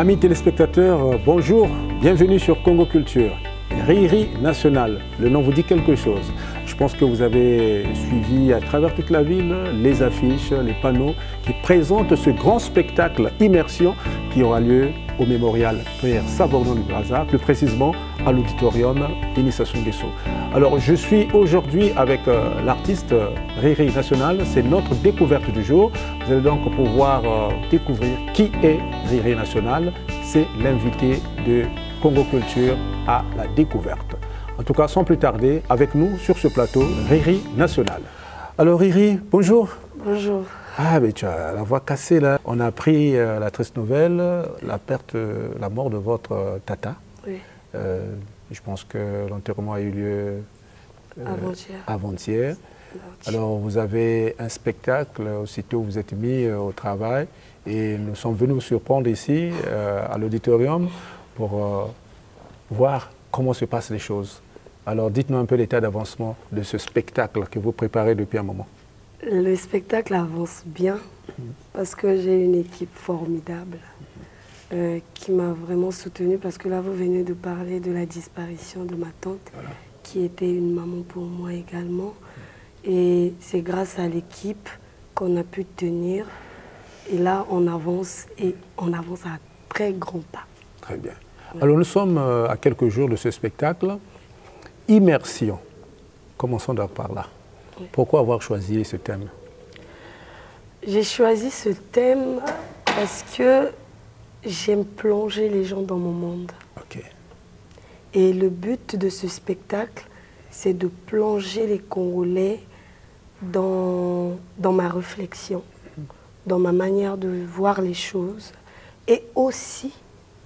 Amis téléspectateurs, bonjour, bienvenue sur Congo Culture. Riri National, le nom vous dit quelque chose. Je pense que vous avez suivi à travers toute la ville les affiches, les panneaux qui présentent ce grand spectacle Immersion qui aura lieu au mémorial Pierre Savorgnan de Brazza, plus précisément à l'auditorium d'Initiation Guesso. Alors je suis aujourd'hui avec l'artiste Riri National, c'est notre découverte du jour. Vous allez donc pouvoir découvrir qui est Riri National, c'est l'invité de Congo Culture à la découverte. En tout cas, sans plus tarder, avec nous sur ce plateau, Riri National. Alors Riri, bonjour. Bonjour. Ah, mais tu as la voix cassée là. On a appris la triste nouvelle, la mort de votre tata. Oui. Je pense que l'enterrement a eu lieu avant-hier. Alors vous avez un spectacle, aussitôt vous êtes mis au travail et nous sommes venus vous surprendre ici à l'auditorium pour voir comment se passent les choses. Alors dites-nous un peu l'état d'avancement de ce spectacle que vous préparez depuis un moment. Le spectacle avance bien parce que j'ai une équipe formidable qui m'a vraiment soutenue parce que là vous venez de parler de la disparition de ma tante qui était une maman pour moi également et c'est grâce à l'équipe qu'on a pu tenir et là on avance à très grands pas. Très bien. Alors nous sommes à quelques jours de ce spectacle. Immersion. Commençons d'abord par là. Oui. Pourquoi avoir choisi ce thème? J'ai choisi ce thème parce que j'aime plonger les gens dans mon monde. Okay. Et le but de ce spectacle, c'est de plonger les Congolais dans ma réflexion, dans ma manière de voir les choses et aussi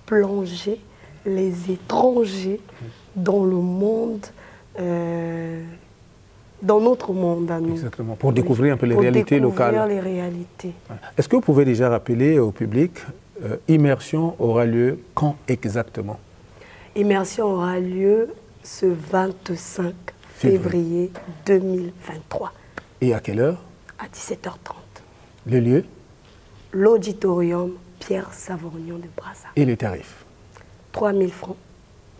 plonger les étrangers dans le monde, dans notre monde à nous. Exactement, pour découvrir un peu les réalités locales. Pour découvrir les réalités. Est-ce que vous pouvez déjà rappeler au public, Immersion aura lieu quand exactement? Immersion aura lieu ce 25 février 2023. Et à quelle heure? À 17h30. Le lieu? L'auditorium Pierre Savorgnan de Brazza. Et les tarifs? 3 000 francs,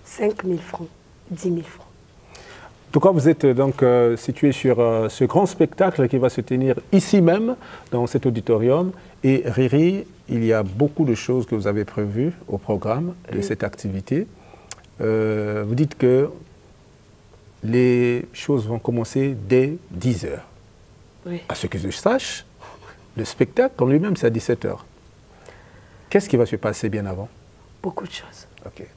5 000 francs, 10 000 francs. En tout cas, vous êtes donc situé sur ce grand spectacle qui va se tenir ici même, dans cet auditorium. Et Riri, il y a beaucoup de choses que vous avez prévues au programme de cette activité. Vous dites que les choses vont commencer dès 10 h. Oui. À ce que je sache, le spectacle en lui-même, c'est à 17 h. Qu'est-ce qui va se passer bien avant? Beaucoup de choses. Okay.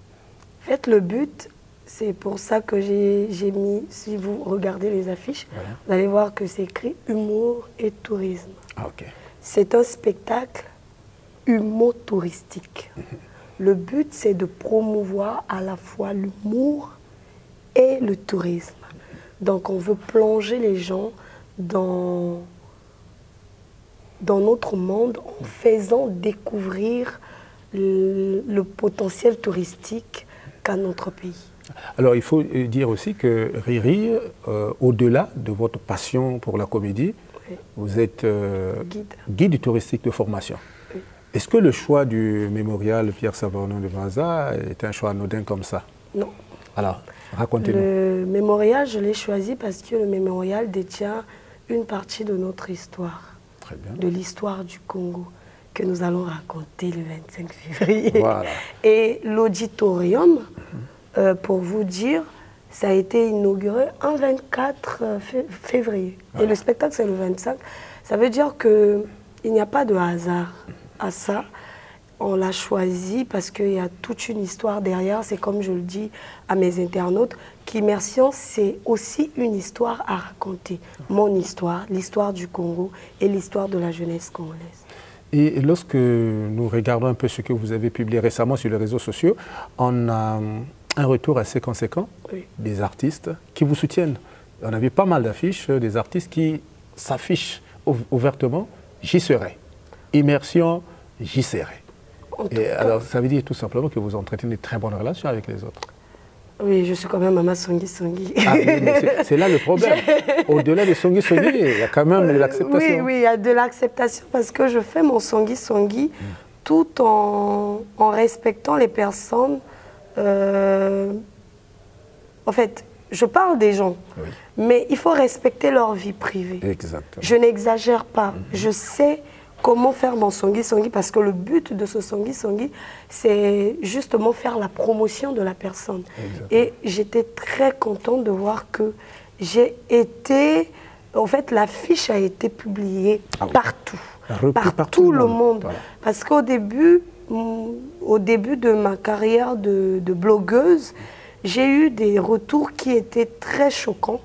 En fait, le but, c'est pour ça que j'ai mis, si vous regardez les affiches, vous allez voir que c'est écrit humour et tourisme. Ah, okay. C'est un spectacle humour-touristique. Le but, c'est de promouvoir à la fois l'humour et le tourisme. Donc, on veut plonger les gens dans notre monde en faisant découvrir le potentiel touristique qu'a notre pays. Alors, il faut dire aussi que Riri, au-delà de votre passion pour la comédie, oui, vous êtes guide touristique de formation. Oui. Est-ce que le choix du mémorial Pierre Savorgnan de Brazza est un choix anodin comme ça? Non. Alors, racontez-nous. Le mémorial, je l'ai choisi parce que le mémorial détient une partie de notre histoire. Très bien. De l'histoire du Congo, que nous allons raconter le 25 février. Voilà. Et l'auditorium, pour vous dire, ça a été inauguré un 24 février. Voilà. Et le spectacle, c'est le 25. Ça veut dire qu'il n'y a pas de hasard à ça. On l'a choisi parce qu'il y a toute une histoire derrière. C'est comme je le dis à mes internautes, qu'Immersion, c'est aussi une histoire à raconter. Mon histoire, l'histoire du Congo et l'histoire de la jeunesse congolaise. Et lorsque nous regardons un peu ce que vous avez publié récemment sur les réseaux sociaux, on a un retour assez conséquent, oui, des artistes qui vous soutiennent. On a vu pas mal d'affiches, des artistes qui s'affichent ouvertement « J'y serai ». Immersion, j'y serai. Et alors, ça veut dire tout simplement que vous entretenez de très bonnes relations avec les autres. Oui, je suis quand même Maman Songi Songi. Ah, c'est là le problème. Au-delà de Songi Songi, il y a quand même de l'acceptation. Oui, oui, il y a de l'acceptation parce que je fais mon Songi Songi tout en respectant les personnes. En fait, je parle des gens, oui, mais il faut respecter leur vie privée. Exactement. Je n'exagère pas. Je sais comment faire mon songui-songui parce que le but de ce songui-songui, c'est justement faire la promotion de la personne. Exactement. Et j'étais très contente de voir que j'ai été... En fait, l'affiche a été publiée partout, par tout le monde. Voilà. Parce qu'au début, de ma carrière de blogueuse, j'ai eu des retours qui étaient très choquants.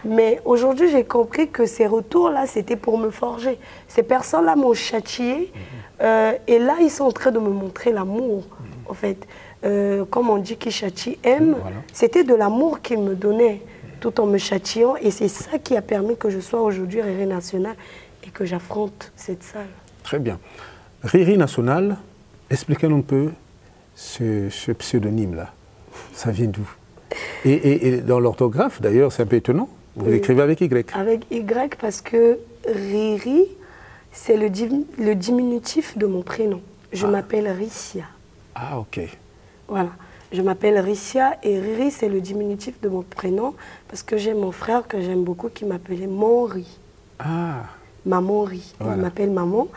Mais aujourd'hui, j'ai compris que ces retours-là, c'était pour me forger. Ces personnes-là m'ont châtié. Et là, ils sont en train de me montrer l'amour, en fait. Comme on dit, qui châtie aime. Voilà. C'était de l'amour qu'ils me donnaient, tout en me châtiant. Et c'est ça qui a permis que je sois aujourd'hui Riri National et que j'affronte cette salle. Très bien. Riri National, expliquez-nous un peu ce pseudonyme-là. Ça vient d'où? Et dans l'orthographe, d'ailleurs, c'est un peu étonnant. Vous écrivez avec Y. Avec Y parce que Riri, c'est le diminutif de mon prénom. Je m'appelle Ricia. Ah, ok. Voilà. Je m'appelle Ricia et Riri, c'est le diminutif de mon prénom parce que j'ai mon frère que j'aime beaucoup qui m'appelait Monri. Ah. Maman Ri. Voilà. Il m'appelle Maman.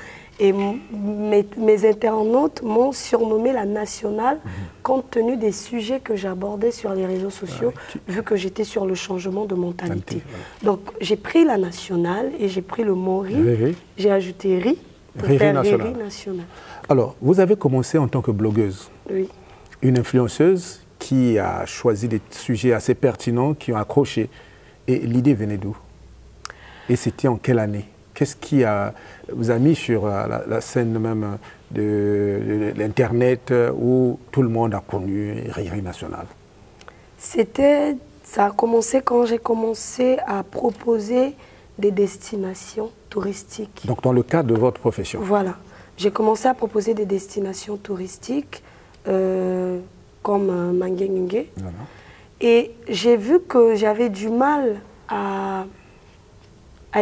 Et mes internautes m'ont surnommé la nationale compte tenu des sujets que j'abordais sur les réseaux sociaux, vu que j'étais sur le changement de mentalité. Donc j'ai pris la nationale et j'ai pris le mot Ri, j'ai ajouté Ri pour faire Riri National. Alors, vous avez commencé en tant que blogueuse. Oui. Une influenceuse qui a choisi des sujets assez pertinents, qui ont accroché. Et l'idée venait d'où? Et c'était en quelle année? Qu'est-ce qui vous a mis sur la scène même de l'Internet où tout le monde a connu Riri National? Ça a commencé quand j'ai commencé à proposer des destinations touristiques. Donc dans le cadre de votre profession? Voilà. J'ai commencé à proposer des destinations touristiques comme Mangengue. Voilà. Et j'ai vu que j'avais du mal à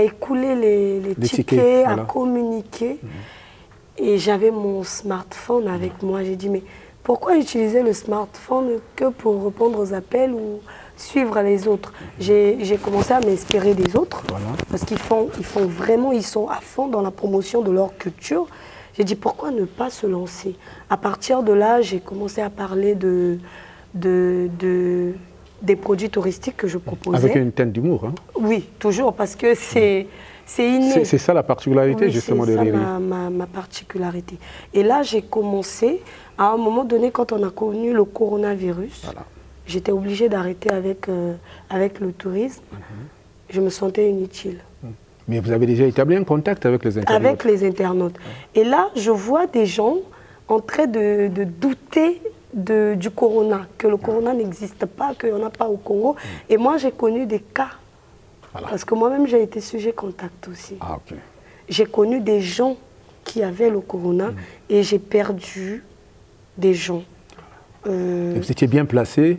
écouler les tickets, à communiquer. Et j'avais mon smartphone avec moi. J'ai dit, mais pourquoi utiliser le smartphone que pour répondre aux appels ou suivre les autres? J'ai commencé à m'inspirer des autres, parce qu'ils sont à fond dans la promotion de leur culture. J'ai dit, pourquoi ne pas se lancer? À partir de là, j'ai commencé à parler des produits touristiques que je proposais. Avec une teinte d'humour, hein? Oui, toujours, parce que c'est inné. C'est ça la particularité, justement, de Riri. C'est ça ma particularité. Et là, j'ai commencé, à un moment donné, quand on a connu le coronavirus, j'étais obligée d'arrêter avec le tourisme. Je me sentais inutile. Mais vous avez déjà établi un contact avec les internautes? Avec les internautes. Et là, je vois des gens en train de douter du corona, que le corona n'existe pas, qu'il n'y en a pas au Congo. Et moi, j'ai connu des cas. Parce que moi-même, j'ai été sujet contact aussi. Ah, ok. J'ai connu des gens qui avaient le corona et j'ai perdu des gens. Et vous étiez bien placé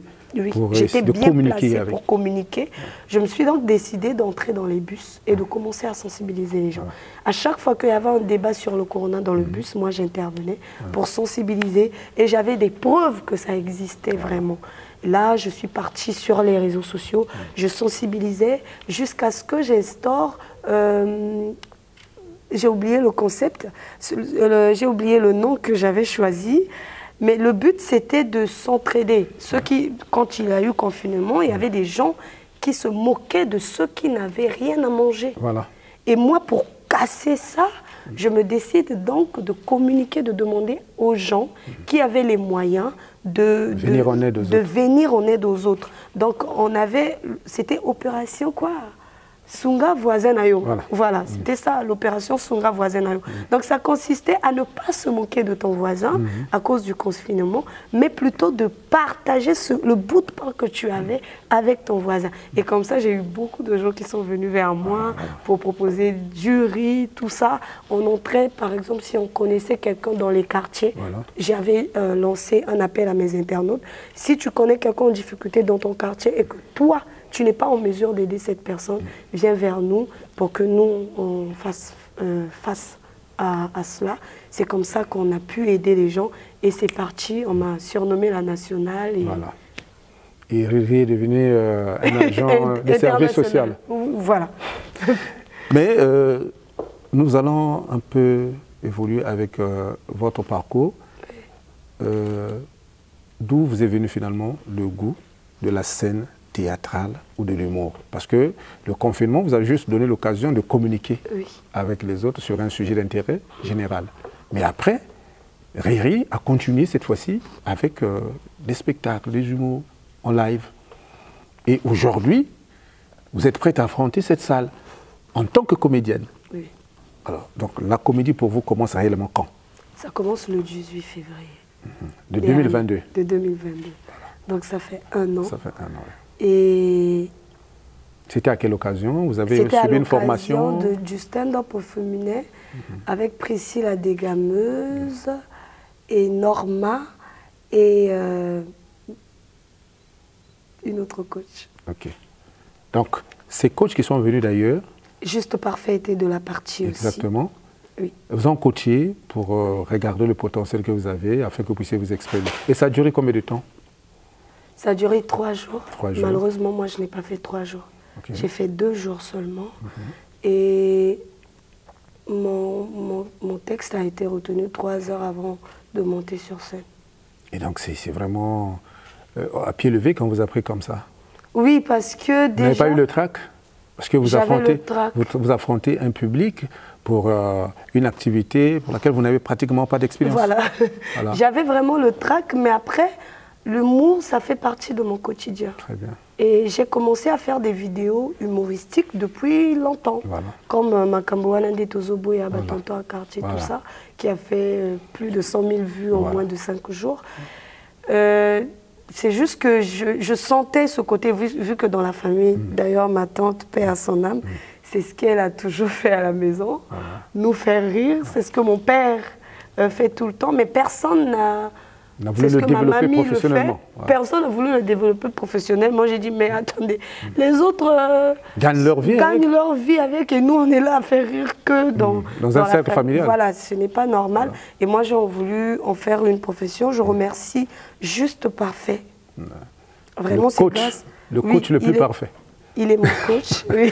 pour j'étais bien communiquer placée pour communiquer. Je me suis donc décidée d'entrer dans les bus et de commencer à sensibiliser les gens. À chaque fois qu'il y avait un débat sur le corona dans le bus, moi j'intervenais pour sensibiliser et j'avais des preuves que ça existait vraiment. Là, je suis partie sur les réseaux sociaux, je sensibilisais jusqu'à ce que j'instaure, j'ai oublié le concept, j'ai oublié le nom que j'avais choisi. Mais le but, c'était de s'entraider. Quand il y a eu confinement, il y avait des gens qui se moquaient de ceux qui n'avaient rien à manger. Voilà. Et moi, pour casser ça, je me décide donc de communiquer, de demander aux gens qui avaient les moyens de venir en aide aux autres. Donc, c'était opération quoi? Sunga voisin Ayo. Voilà, c'était ça l'opération Sunga voisin Ayo. Donc ça consistait à ne pas se moquer de ton voisin à cause du confinement, mais plutôt de partager le bout de pain que tu avais avec ton voisin. Et comme ça, j'ai eu beaucoup de gens qui sont venus vers moi pour proposer du riz, tout ça. On entrait, par exemple, si on connaissait quelqu'un dans les quartiers, j'avais lancé un appel à mes internautes. Si tu connais quelqu'un en difficulté dans ton quartier et que toi, tu n'es pas en mesure d'aider cette personne, viens vers nous pour que nous, on fasse face à cela. C'est comme ça qu'on a pu aider les gens. Et c'est parti, on m'a surnommé la nationale. Et... Voilà. Et Riri est devenu un agent de service social. Voilà. Mais nous allons un peu évoluer avec votre parcours. D'où vous est venu finalement le goût de la scène théâtrale ou de l'humour? Parce que le confinement vous a juste donné l'occasion de communiquer avec les autres sur un sujet d'intérêt général. Mais après, Riri a continué cette fois-ci avec des spectacles, des humours en live. Et aujourd'hui, vous êtes prête à affronter cette salle en tant que comédienne. Oui. Alors, donc la comédie pour vous commence réellement quand? Ça commence le 18 février. De 2022. De 2022. Voilà. Donc ça fait 1 an. Ça fait 1 an, oui. Et... C'était à quelle occasion? Vous avez suivi une formation? C'était à l'occasion du stand-up au féminin avec Priscille la dégameuse et Norma et une autre coach. Ok. Donc, ces coachs qui sont venus d'ailleurs... Juste Parfait était de la partie aussi. Exactement. Oui. Vous ont coaché pour regarder le potentiel que vous avez afin que vous puissiez vous exprimer. Et ça a duré combien de temps? Ça a duré 3 jours. 3 jours. Malheureusement, moi, je n'ai pas fait 3 jours. Okay. J'ai fait 2 jours seulement. Et mon texte a été retenu 3 heures avant de monter sur scène. Et donc, c'est vraiment à pied levé quand vous apprenez comme ça? Oui, parce que déjà... Vous n'avez pas eu le trac? Parce que vous affrontez un public pour une activité pour laquelle vous n'avez pratiquement pas d'expérience. Voilà. Voilà. J'avais vraiment le trac, mais après, l'humour, ça fait partie de mon quotidien. Très bien. Et j'ai commencé à faire des vidéos humoristiques depuis longtemps. Voilà. Comme Makambo Wanande Tozobo et Abatonto à Quartier, tout ça, qui a fait plus de 100 000 vues en moins de 5 jours. C'est juste que je sentais ce côté, vu que dans la famille, d'ailleurs ma tante, paix à son âme, c'est ce qu'elle a toujours fait à la maison, nous faire rire. C'est ce que mon père fait tout le temps, mais personne n'a voulu le développer professionnellement. Personne n'a voulu le développer professionnellement. J'ai dit, mais attendez, les autres gagnent leur vie avec, et nous on est là à faire rire que dans un cercle familial. Voilà, ce n'est pas normal. Voilà. Et moi j'ai voulu en faire une profession. Je remercie Juste Parfait. Vraiment, le coach le plus parfait. Il est mon coach, oui.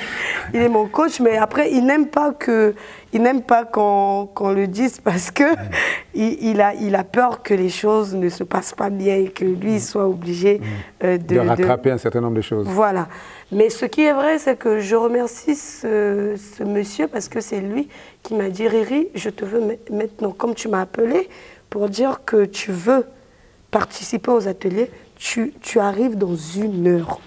Il est mon coach, mais après, il n'aime pas qu'on le dise parce que il a peur que les choses ne se passent pas bien et que lui soit obligé de rattraper un certain nombre de choses. Voilà. Mais ce qui est vrai, c'est que je remercie ce monsieur parce que c'est lui qui m'a dit « Riri, je te veux maintenant, comme tu m'as appelé pour dire que tu veux participer aux ateliers, tu arrives dans 1 heure.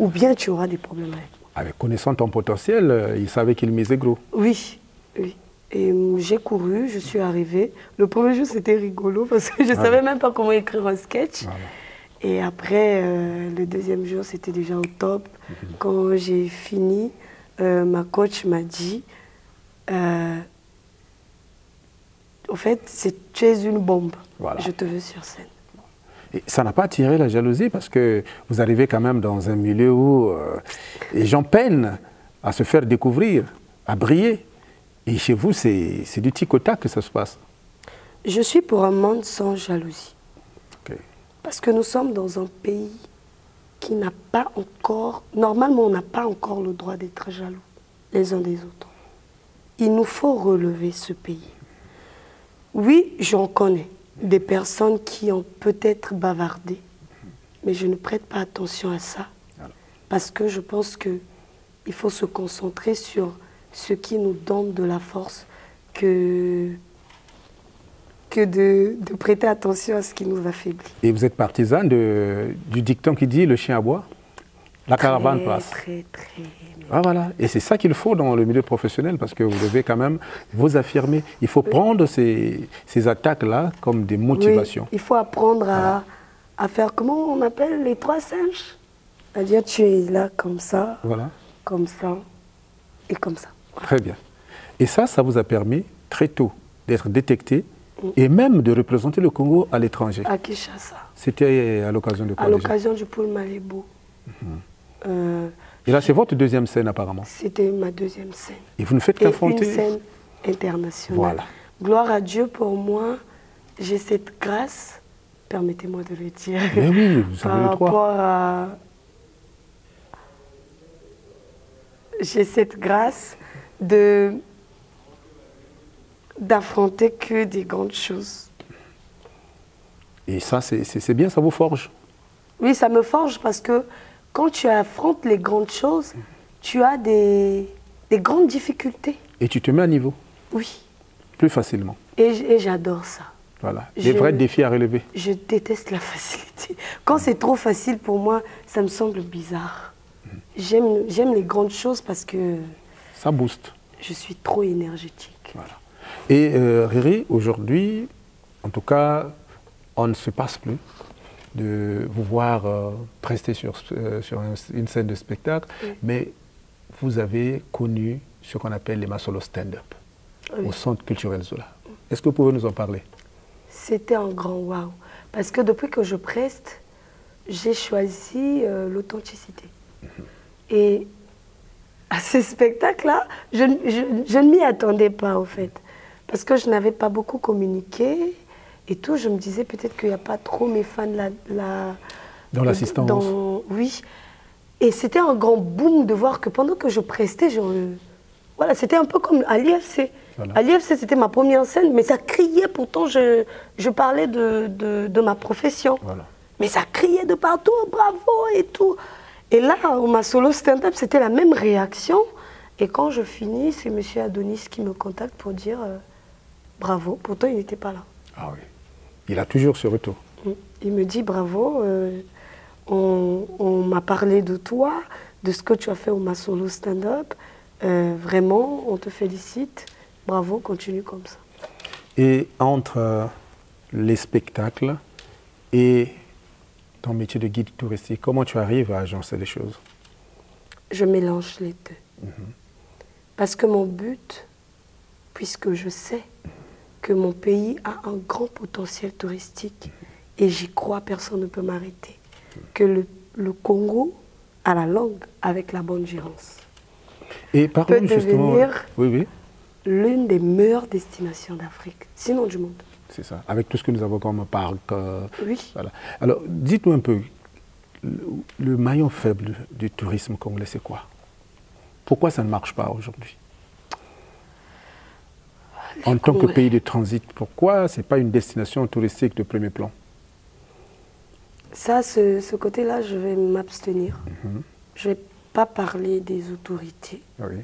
Ou bien tu auras des problèmes avec moi. » Avec connaissant ton potentiel, il savait qu'il misait gros. Oui, oui. Et j'ai couru, je suis arrivée. Le premier jour, c'était rigolo parce que je ne savais même pas comment écrire un sketch. Voilà. Et après, le deuxième jour, c'était déjà au top. Quand j'ai fini, ma coach m'a dit, au fait, tu es une bombe. Voilà. Je te veux sur scène. Et ça n'a pas attiré la jalousie parce que vous arrivez quand même dans un milieu où les gens peinent à se faire découvrir, à briller. Et chez vous, c'est du tic au tac que ça se passe. Je suis pour un monde sans jalousie. Okay. Parce que nous sommes dans un pays qui n'a pas encore... Normalement, on n'a pas encore le droit d'être jaloux les uns des autres. Il nous faut relever ce pays. Oui, j'en connais des personnes qui ont peut-être bavardé, mais je ne prête pas attention à ça, parce que je pense qu'il faut se concentrer sur ce qui nous donne de la force que de prêter attention à ce qui nous affaiblit. Et vous êtes partisane du dicton qui dit « le chien aboie, la caravane passe ». Très. Ah, voilà. Et c'est ça qu'il faut dans le milieu professionnel, parce que vous devez quand même vous affirmer. Il faut prendre ces attaques-là comme des motivations. Oui, il faut apprendre à faire, comment on appelle, les 3 singes. C'est-à-dire, tu es là comme ça, comme ça et comme ça. Voilà. Très bien. Et ça vous a permis très tôt d'être détecté et même de représenter le Congo à l'étranger. À Kinshasa. C'était à l'occasion de quoi? À l'occasion du pôle Malébo. Et là, c'est votre 2e scène apparemment? C'était ma 2e scène. Et vous ne faites qu'affronter? Une scène international. Voilà. Gloire à Dieu pour moi, j'ai cette grâce, permettez-moi de le dire, Mais oui, vous avez le droit. rapport à... J'ai cette grâce d'affronter que des grandes choses. Et ça, c'est bien, ça vous forge. Oui, ça me forge parce que quand tu affrontes les grandes choses, tu as des grandes difficultés. Et tu te mets à niveau. Oui. Plus facilement. Et j'adore ça. Voilà. Les vrais défis à relever. Je déteste la facilité. Quand c'est trop facile pour moi, ça me semble bizarre. J'aime les grandes choses parce que... Ça booste. Je suis trop énergétique. Voilà. Et Riri, aujourd'hui, en tout cas, on ne se passe plus de vous voir prester sur une scène de spectacle, mais vous avez connu ce qu'on appelle les Masolo stand-up au Centre culturel Zola. Est-ce que vous pouvez nous en parler? C'était un grand waouh. Parce que depuis que je preste, j'ai choisi l'authenticité. Et à ce spectacle-là, je ne m'y attendais pas, en fait. Parce que je n'avais pas beaucoup communiqué et tout. Je me disais peut-être qu'il n'y a pas trop mes fans dans l'assistance. Oui. Et c'était un grand boom de voir que pendant que je prestais, voilà, c'était un peu comme à l'IFC. Voilà. À l'IFC, c'était ma première scène, mais ça criait. Pourtant, je parlais de ma profession. Voilà. Mais ça criait de partout, bravo et tout. Et là, au Masolo stand-up, c'était la même réaction. Et quand je finis, c'est M. Adonis qui me contacte pour dire bravo. Pourtant, il n'était pas là. Ah oui. Il a toujours ce retour. Il me dit bravo, on m'a parlé de toi, de ce que tu as fait au Masolo stand-up. Vraiment, on te félicite. Bravo, continue comme ça. Et entre les spectacles et ton métier de guide touristique, comment tu arrives à agencer les choses? Je mélange les deux. Parce que mon but, puisque je sais que mon pays a un grand potentiel touristique, et j'y crois, personne ne peut m'arrêter, que le Congo a la langue avec la bonne gérance. Et peut devenir l'une des meilleures destinations d'Afrique, sinon du monde. C'est ça, avec tout ce que nous avons comme parc. Oui. Voilà. Alors, dites-nous un peu, le maillon faible du tourisme congolais, c'est quoi? Pourquoi ça ne marche pas aujourd'hui? En tant que pays de transit, pourquoi ce n'est pas une destination touristique de premier plan? Ça, ce côté-là, je vais m'abstenir. Je ne vais pas parler des autorités. Oui.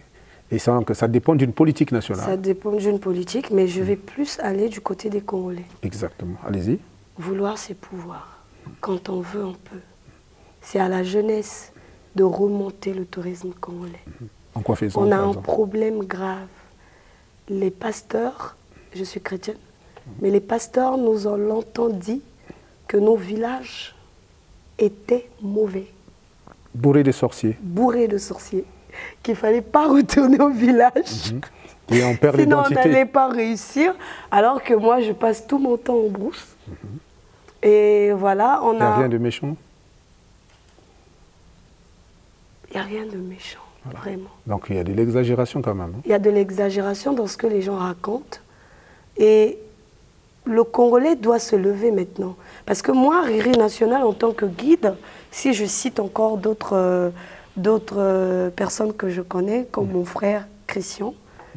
Et ça dépend d'une politique nationale. Ça dépend d'une politique, mais je vais plus aller du côté des Congolais. Exactement. Allez-y. Vouloir, c'est pouvoir. Quand on veut, on peut. C'est à la jeunesse de remonter le tourisme congolais. En quoi faisons-nous? On a un problème grave. Les pasteurs, je suis chrétienne, mais les pasteurs nous ont longtemps dit que nos villages étaient mauvais. Bourrés de sorciers. Bourrés de sorciers. Qu'il ne fallait pas retourner au village. Et on perd l'identité. Sinon, on n'allait pas réussir. Alors que moi, je passe tout mon temps en brousse. Et voilà, on a... Il n'y a rien de méchant? Il n'y a rien de méchant, voilà. Vraiment. Donc il y a de l'exagération quand même. Hein? Il y a de l'exagération dans ce que les gens racontent. Et le Congolais doit se lever maintenant. Parce que moi, Riri National, en tant que guide, si je cite encore d'autres personnes que je connais, comme mon frère Christian,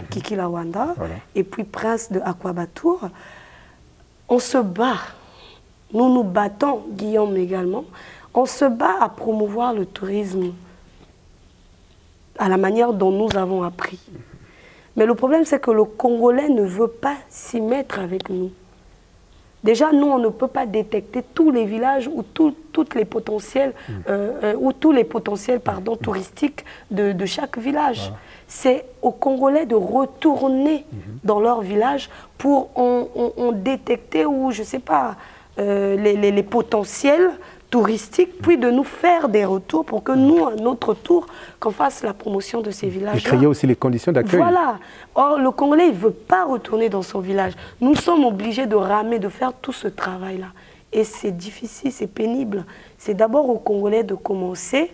Kiki Lawanda, voilà. Et puis Prince de Aquabatour, on se bat. Nous nous battons, Guillaume également, on se bat à promouvoir le tourisme à la manière dont nous avons appris. Mais le problème, c'est que le Congolais ne veut pas s'y mettre avec nous. Déjà, nous, on ne peut pas détecter tous les villages ou tous les potentiels, touristiques de chaque village. Voilà. C'est aux Congolais de retourner dans leur village pour détecter ou, je ne sais pas, les potentiels touristiques, puis de nous faire des retours pour que nous, à notre tour, qu'on fasse la promotion de ces villages-là. Et créer aussi les conditions d'accueil. Voilà. Or, le Congolais, il ne veut pas retourner dans son village. Nous sommes obligés de ramer, de faire tout ce travail-là. Et c'est difficile, c'est pénible. C'est d'abord aux Congolais de commencer.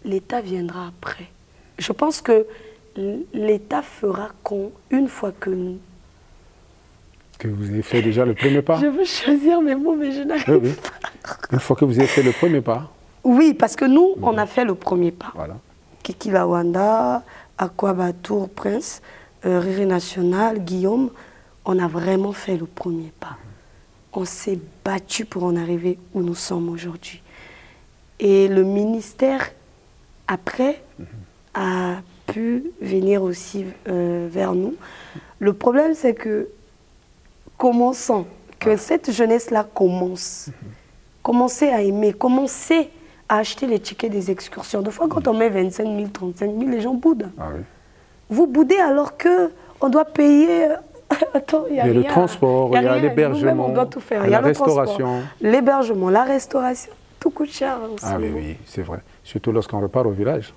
L'État viendra après. Je pense que l'État fera une fois que nous... Que vous avez fait déjà le premier pas. Je veux choisir mes mots, mais je n'arrive oui. pas. Une fois que vous avez fait le premier pas. Oui, parce que nous, on a fait le premier pas. Voilà. Kikilawanda, Akwaba, Tour, Prince, Riri National, Guillaume, on a vraiment fait le premier pas. On s'est battu pour en arriver où nous sommes aujourd'hui. Et le ministère, après, a pu venir aussi vers nous. Le problème, c'est que, commençons, que cette jeunesse-là commence. Commencez à aimer, commencez à acheter les tickets des excursions. Des fois, quand on met 25 000, 35 000, les gens boudent. Ah oui. Vous boudez alors qu'on doit payer... Attends, il y a le transport, il y a l'hébergement, la restauration. L'hébergement, la restauration, tout coûte cher. Ah oui, oui, c'est vrai. Surtout lorsqu'on repart au village.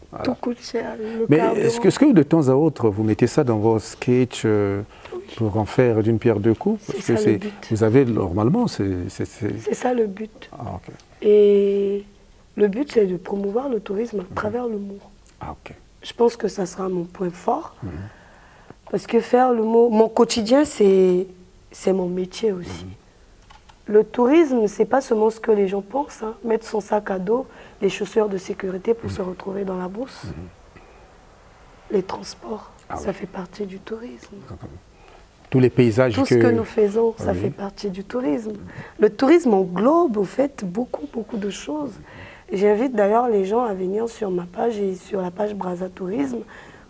Voilà. Tout coûte cher. Mais est-ce que de temps à autre, vous mettez ça dans vos sketchs pour en faire d'une pierre deux coups? C'est ça le but. Vous avez, normalement, c'est ça le but. Ah, ok. Et le but, c'est de promouvoir le tourisme à travers l'humour. Ah, ok. Je pense que ça sera mon point fort. Parce que faire l'humour, mon quotidien, c'est mon métier aussi. Le tourisme, c'est pas seulement ce que les gens pensent. Hein. Mettre son sac à dos, les chaussures de sécurité pour se retrouver dans la brousse. Les transports, ça fait partie du tourisme. Tous les paysages Tout ce que nous faisons, ça fait partie du tourisme. Le tourisme englobe, au fait, beaucoup de choses. J'invite d'ailleurs les gens à venir sur ma page et sur la page Brazza Tourisme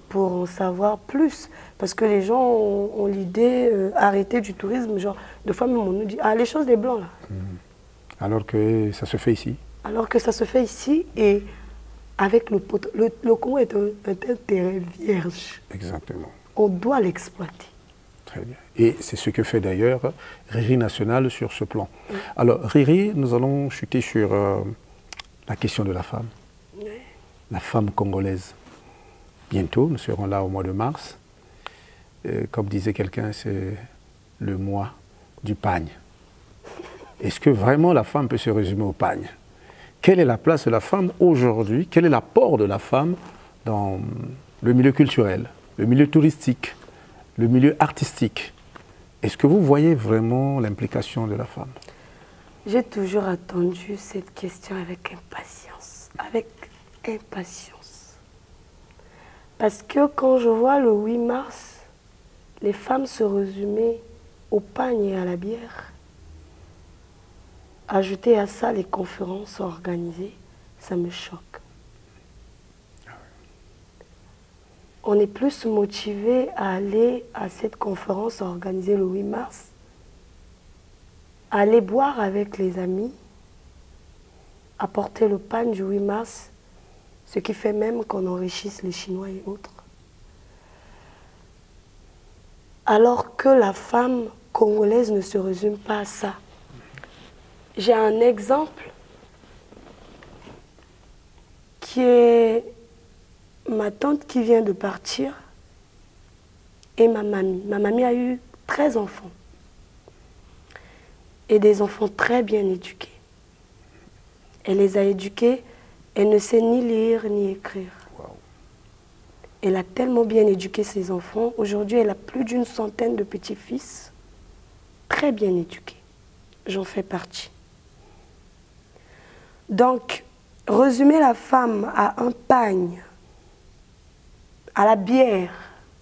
pour en savoir plus. Parce que les gens ont l'idée arrêtée du tourisme. Genre, deux fois même on nous dit « Ah, les choses des Blancs, là ». Alors que ça se fait ici. Alors que ça se fait ici et avec le Congo est un terrain vierge. Exactement. On doit l'exploiter. Très bien. Et c'est ce que fait d'ailleurs Riri National sur ce plan. Alors, Riri, nous allons chuter sur la question de la femme. La femme congolaise. Bientôt, nous serons là au mois de mars. Comme disait quelqu'un, c'est le mois du pagne. Est-ce que vraiment la femme peut se résumer au pagne? Quelle est la place de la femme aujourd'hui? Quel est l'apport de la femme dans le milieu culturel, le milieu touristique, le milieu artistique? Est-ce que vous voyez vraiment l'implication de la femme? J'ai toujours attendu cette question avec impatience. Avec impatience. Parce que quand je vois le 8 mars, les femmes se résumer au pagne et à la bière, ajouter à ça les conférences organisées, ça me choque. On est plus motivé à aller à cette conférence organisée le 8 mars, à aller boire avec les amis, à porter le pagne du 8 mars, ce qui fait même qu'on enrichisse les Chinois et autres. Alors que la femme congolaise ne se résume pas à ça. J'ai un exemple qui est ma tante qui vient de partir et ma mamie. Ma mamie a eu 13 enfants et des enfants très bien éduqués. Elle les a éduqués, elle ne sait ni lire ni écrire. Wow. Elle a tellement bien éduqué ses enfants. Aujourd'hui, elle a plus d'une centaine de petits-fils très bien éduqués. J'en fais partie. Donc, résumer la femme à un pagne, à la bière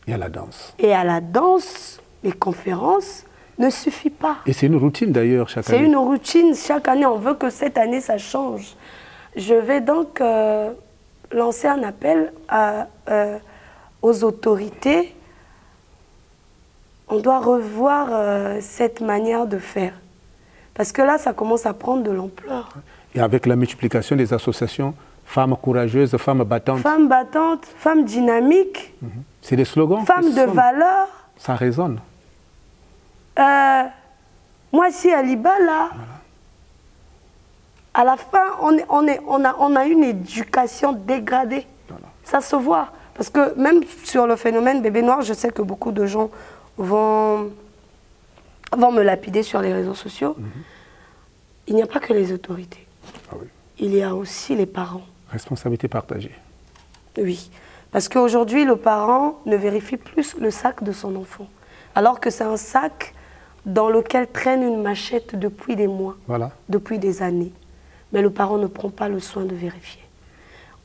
et à la danse. Et à la danse, les conférences, ne suffit pas. Et c'est une routine d'ailleurs chaque année. C'est une routine chaque année. On veut que cette année, ça change. Je vais donc lancer un appel aux autorités. On doit revoir cette manière de faire. Parce que là, ça commence à prendre de l'ampleur. Et avec la multiplication des associations, femmes courageuses, femmes battantes. Femmes battantes, femmes dynamiques. C'est des slogans. Femmes de valeur. Ça résonne. Moi, si Aliba, là, voilà. À la fin, on a une éducation dégradée. Voilà. Ça se voit. Parce que même sur le phénomène bébé noir, je sais que beaucoup de gens vont me lapider sur les réseaux sociaux. Il n'y a pas que les autorités. Ah oui. Il y a aussi les parents. Responsabilité partagée. Oui. Parce qu'aujourd'hui, le parent ne vérifie plus le sac de son enfant. Alors que c'est un sac dans lequel traîne une machette depuis des mois, depuis des années. Mais le parent ne prend pas le soin de vérifier.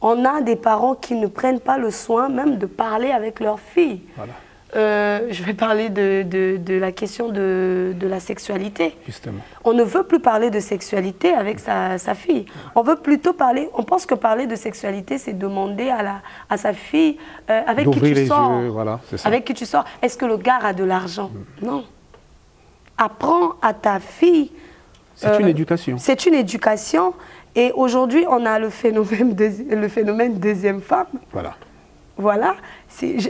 On a des parents qui ne prennent pas le soin même de parler avec leur fille. Voilà. Je vais parler de la question de la sexualité. Justement. On ne veut plus parler de sexualité avec sa fille. On veut plutôt parler, on pense que parler de sexualité, c'est demander à sa fille avec qui tu sors. Yeux, voilà, avec qui tu sors. Est-ce que le gars a de l'argent? Non. Apprends à ta fille. C'est une éducation. C'est une éducation. Et aujourd'hui, on a le phénomène deuxième femme. Voilà. Voilà.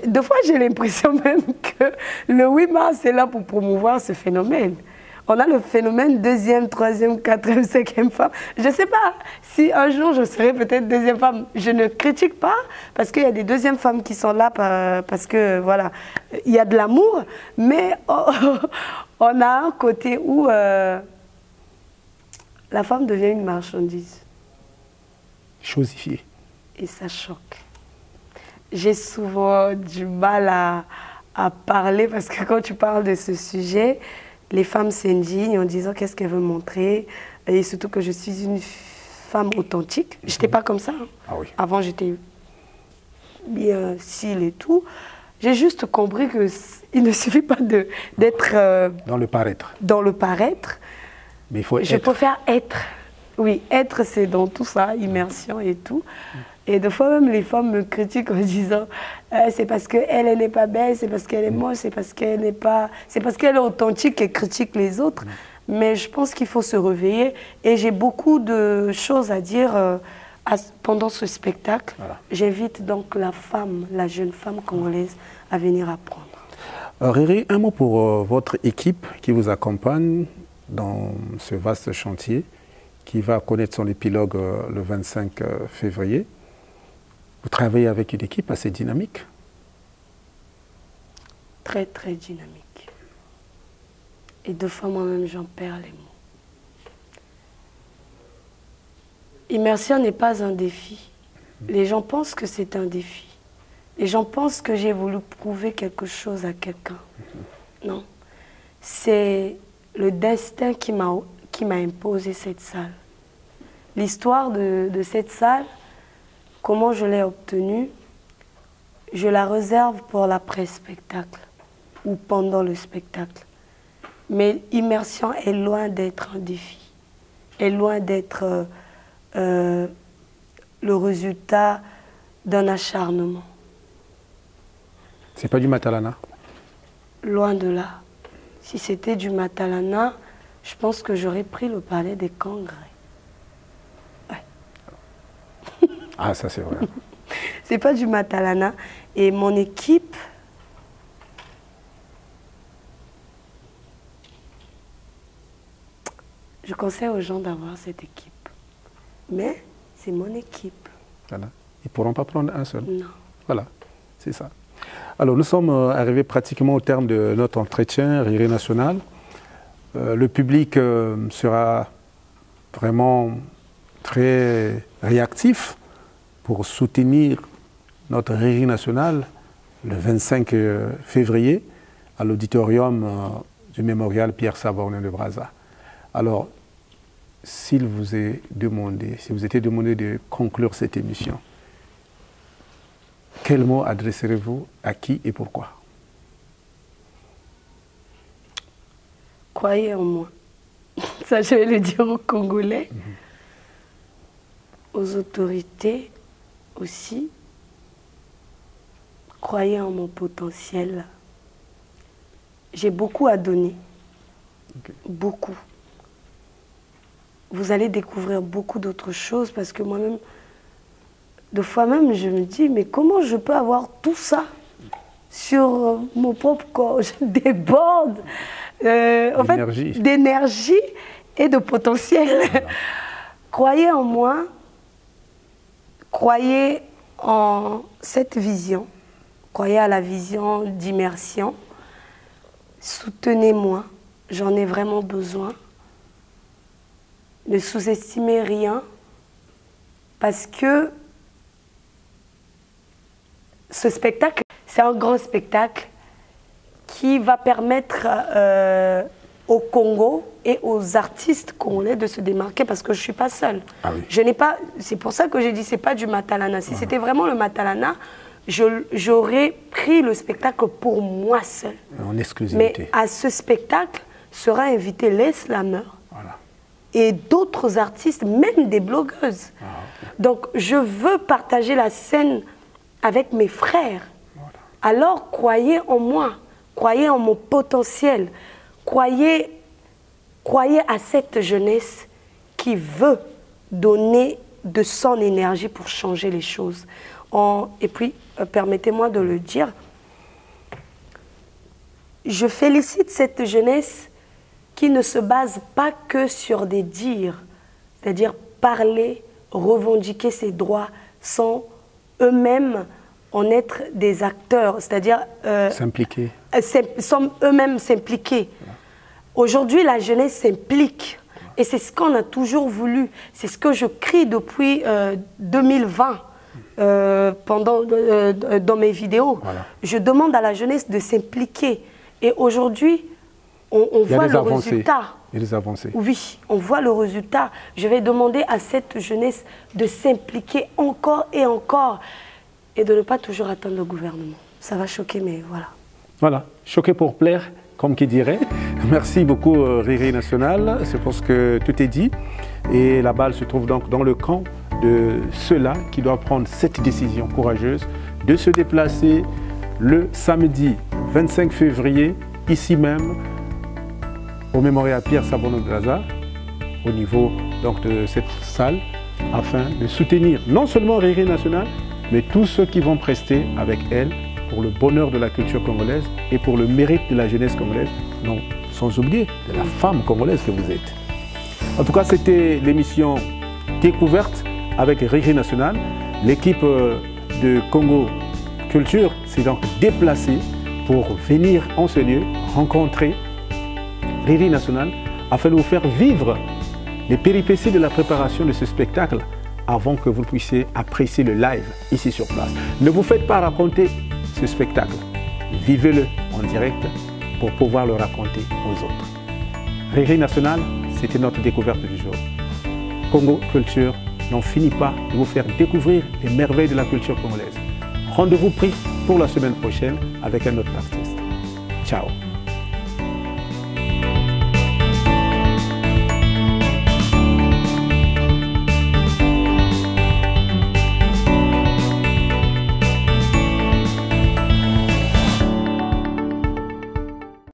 Deux fois, j'ai l'impression même que le 8 mars est là pour promouvoir ce phénomène. On a le phénomène deuxième, troisième, quatrième, cinquième femme. Je ne sais pas si un jour je serai peut-être deuxième femme. Je ne critique pas parce qu'il y a des deuxièmes femmes qui sont là parce que voilà, il y a de l'amour. Mais on a un côté où la femme devient une marchandise. Chosifiée. Et ça choque. J'ai souvent du mal à parler parce que quand tu parles de ce sujet, les femmes s'indignent en disant qu'est-ce qu'elles veulent montrer. Et surtout que je suis une femme authentique. Je n'étais pas comme ça. Hein. Ah oui. Avant, j'étais bien cils et tout. J'ai juste compris qu'il ne suffit pas d'être... dans le paraître. Dans le paraître. Mais il faut être. Je préfère être. Oui, être, c'est dans tout ça, immersion et tout. Et des fois même, les femmes me critiquent en disant c'est parce qu'elle n'est pas belle, c'est parce qu'elle est moche, c'est parce qu'elle n'est pas... C'est parce qu'elle est authentique qu'elle critique les autres. Mais je pense qu'il faut se réveiller. Et j'ai beaucoup de choses à dire pendant ce spectacle. Voilà. J'invite donc la femme, la jeune femme congolaise à venir apprendre. Riri, un mot pour votre équipe qui vous accompagne dans ce vaste chantier qui va connaître son épilogue le 25 février. Vous travaillez avec une équipe assez dynamique. Très, très dynamique. Et deux fois moi-même, j'en perds les mots. Immersion n'est pas un défi. Les gens pensent que c'est un défi. Les gens pensent que j'ai voulu prouver quelque chose à quelqu'un. Non. C'est le destin qui m'a imposé cette salle. L'histoire de cette salle, comment je l'ai obtenue, je la réserve pour l'après-spectacle ou pendant le spectacle. Mais immersion est loin d'être un défi, est loin d'être le résultat d'un acharnement. C'est pas du matalana? Loin de là. Si c'était du matalana, je pense que j'aurais pris le palais des Congrès. Ouais. Ah, ça c'est vrai. C'est pas du matalana. Et mon équipe, je conseille aux gens d'avoir cette équipe. Mais c'est mon équipe. Voilà. Ils ne pourront pas prendre un seul. Non. Voilà, c'est ça. Alors, nous sommes arrivés pratiquement au terme de notre entretien, Riri National. Le public sera vraiment très réactif pour soutenir notre Riri National le 25 février à l'auditorium du mémorial Pierre Savorgnan de Brazza. Alors, s'il vous est demandé, si vous étiez demandé de conclure cette émission, quel mot adresserez-vous à qui et pourquoi? Croyez en moi. Ça, je vais le dire aux Congolais, aux autorités aussi. Croyez en mon potentiel. J'ai beaucoup à donner. Okay. Beaucoup. Vous allez découvrir beaucoup d'autres choses parce que moi-même, de fois même, je me dis, mais comment je peux avoir tout ça sur mon propre corps? Je déborde en fait, d'énergie et de potentiel. Voilà. Croyez en moi, croyez en cette vision, croyez à la vision d'immersion, soutenez-moi, j'en ai vraiment besoin. Ne sous-estimez rien parce que ce spectacle, c'est un grand spectacle qui va permettre au Congo et aux artistes congolais de se démarquer parce que je ne suis pas seule. Ah oui. Je n'ai pas, c'est pour ça que j'ai dit c'est pas du Matalana. Si c'était vraiment le Matalana, j'aurais pris le spectacle pour moi seule. En exclusivité. Mais à ce spectacle sera invité les slameurs et d'autres artistes, même des blogueuses. Okay. Donc je veux partager la scène avec mes frères. Voilà. Alors croyez en moi, croyez en mon potentiel, croyez à cette jeunesse qui veut donner de son énergie pour changer les choses. Et puis, permettez-moi de le dire, je félicite cette jeunesse qui ne se base pas que sur des dires, c'est-à-dire parler, revendiquer ses droits sans eux-mêmes en être des acteurs, c'est-à-dire s'impliquer. Sans eux-mêmes s'impliquer. Voilà. Aujourd'hui, la jeunesse s'implique et c'est ce qu'on a toujours voulu. C'est ce que je crie depuis 2020 dans mes vidéos. Voilà. Je demande à la jeunesse de s'impliquer et aujourd'hui, on voit le résultat. Il y a des avancées. Oui, on voit le résultat. Je vais demander à cette jeunesse de s'impliquer encore et encore et de ne pas toujours attendre le gouvernement. Ça va choquer, mais voilà. Voilà, choquer pour plaire, comme qui dirait. Merci beaucoup, Riri National. Je pense que tout est dit. Et la balle se trouve donc dans le camp de ceux-là qui doivent prendre cette décision courageuse de se déplacer le samedi 25 février, ici même, au mémorial Pierre Sabon-Graza, au niveau donc, de cette salle, afin de soutenir non seulement Riri National, mais tous ceux qui vont prester avec elle pour le bonheur de la culture congolaise et pour le mérite de la jeunesse congolaise, non, sans oublier de la femme congolaise que vous êtes. En tout cas, c'était l'émission Découverte avec Riri National. L'équipe de Congo Culture s'est donc déplacée pour venir en ce lieu rencontrer Riri National afin de vous faire vivre les péripéties de la préparation de ce spectacle avant que vous puissiez apprécier le live ici sur place. Ne vous faites pas raconter ce spectacle. Vivez-le en direct pour pouvoir le raconter aux autres. Riri National, c'était notre découverte du jour. Congo Culture n'en finit pas de vous faire découvrir les merveilles de la culture congolaise. Rendez-vous pris pour la semaine prochaine avec un autre artiste. Ciao.